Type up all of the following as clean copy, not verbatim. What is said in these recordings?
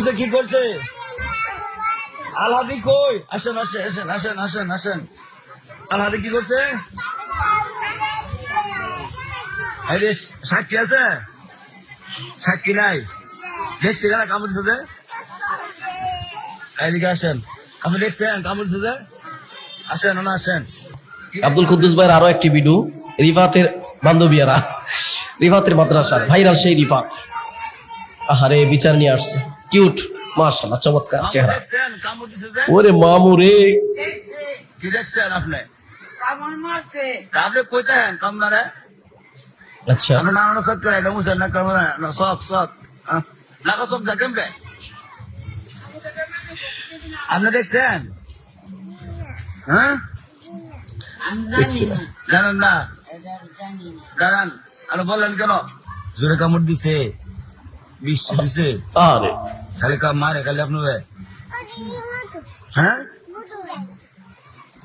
মধ্যে কি করছে? আলহাদি কই? আসেন আসেন আসেন আসেন আসেন আসেন। আলহাদি কি করছে? এই যে সাক্ষী আছে? সাক্ষী নাই? দেখছি কারা কামড় দিচ্ছে? এইদিকে আসেন। আপনি দেখছেন কামড় দিচ্ছে? আসেন না আসেন। আব্দুল কুদ্দুস ভাইয়ের আরো একটি ভিডিও, রিফাতের বান্ধবীরা, রিফাতের মাদ্রাসার ভাইরাল সেই রিফাত। আহারে বিচার নিয়ে আসছে, কিউট, মাশাআল্লাহ, চমৎকার চেহারা। দেখছেন কামড় দিচ্ছে? ওরে মামু রে, কি দেখছেন আপনি? কামড় মারছে। আপনি কইতেন কামনারে? আচ্ছা আপনি নানা সব করে এটা মুছেন না কামনা না সব সব লাগা সব দেখেন বে? আপনি দেখছেন? হ্যাঁ আমি দেখছি জানি না। না, জানেন না? এটা জানি না। দাঁড়ান আর বললেন কেন? জোরে কামড় দিছে, বিষ দিছে, আরে খালি কাম মারে খালি আপনার। হ্যাঁ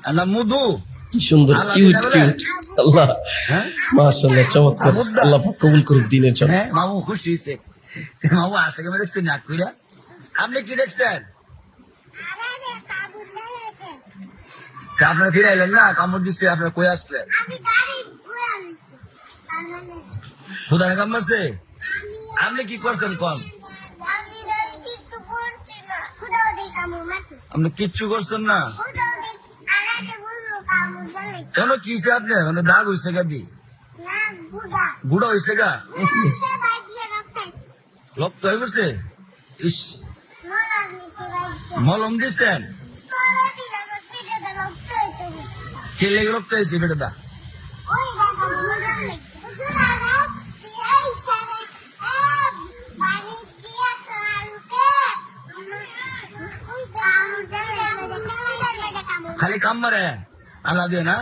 আর না মধু। কি সুন্দর, কিউট কিউট, আল্লাহ হ্যাঁ মাশাআল্লাহ, চমৎকার। আল্লাহ পাক কবুল করুক দিনের জন্য। হ্যাঁ মামু খুশি হয়েছে। মামু আসে কেমন দেখছেন না কইরা? আপনি কি দেখছেন? আপনারা ফিরাইলেন না, কামড় দিচ্ছে, আপনারা কই আসলেন? খুদা কামড়ছে? আপনি কি করছেন কম? আপনি কিচ্ছু করছেন না? কেন কি হয়েছে আপনার? মানে দাগ হয়েছে গা দি? বুড়া হয়েছে গা? রক্ত হয়ে গেছে? ইস, মলম দিচ্ছেন? কে লেগে রক্ত হয়েছে বেটা দা? খালি কাম মারে আল্লাহ দিয়ে না?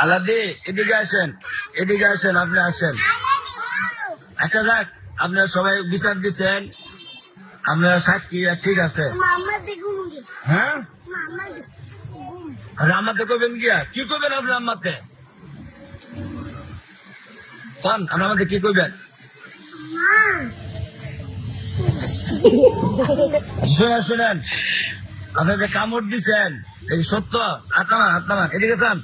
আল্লাহ দি এদিকে আসেন, এদিকে আসেন, আপনি আসেন। আচ্ছা যাক, আপনারা সবাই বিচার দিচ্ছেন, আপনারা সাক্ষী, ঠিক আছে। হ্যাঁ আমাতে কবেন গিয়া কি করবেন? আপনি আমাতে কন, আপনার আমাদের কি করবেন? শুনেন শুনেন, আপনি যে কামড় দিচ্ছেন এই সত্য? আত্মান আত্মান এদিকে চান?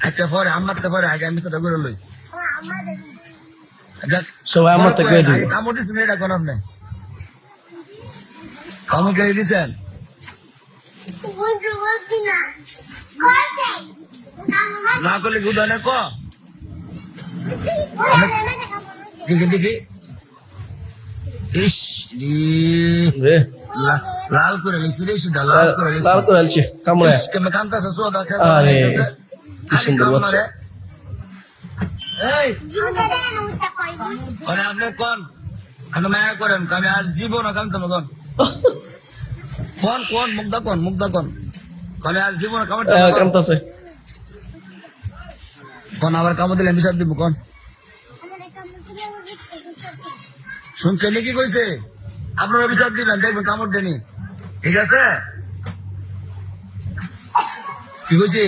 আচ্ছা পরে আমারটা পরে, আগে আমি সেটা করে লই। সবাই আমার থেকে দিব। কামড় দিচ্ছেন এটা কোন? আপনি কামড় করে দিচ্ছেন? না করলে গুদানে ক দেখি দেখি। ইস রে লাল করে লিখছি রে, সেটা লাল করে লিখছি। লাল করে আলছে কামড়ে। কেমন কান্তাছে সোদা খেয়ে? আরে কি সুন্দর বাচ্চা। এই আপনি কোন আপনি মায়া করেন? আমি আর জীবন কামতাম কোন কোন কোন মুগ্ধা কোন মুগ্ধা কোন আমি আর জীবন কামতাছে কোন? আবার কামড় দিলে বিচার দিব কোন? শুনছেন কি কইছে? আপনারা বিচার দিবেন, দেখবেন কামড় দেনি, ঠিক আছে? কি কইছি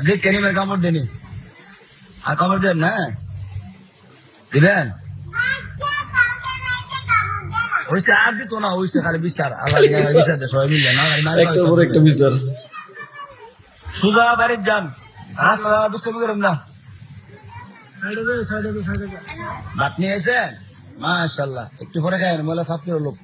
দেখ কেন কামড় দেনি, আর কামড় দেন না দিবেন? হয়েছে আর দিত না, হয়েছে খালি বিচার। আল্লাহ বিচার দেয় সবাই মিলবে না, একটার পর একটা বিচার। সুজা বাড়ির যান, রাস্তা দুষ্টমি করেন না। ভাত নিয়ে এসেছেন? মাশাল্লাহ, একটু পরে খায় ময়লা সাফ করে লোক।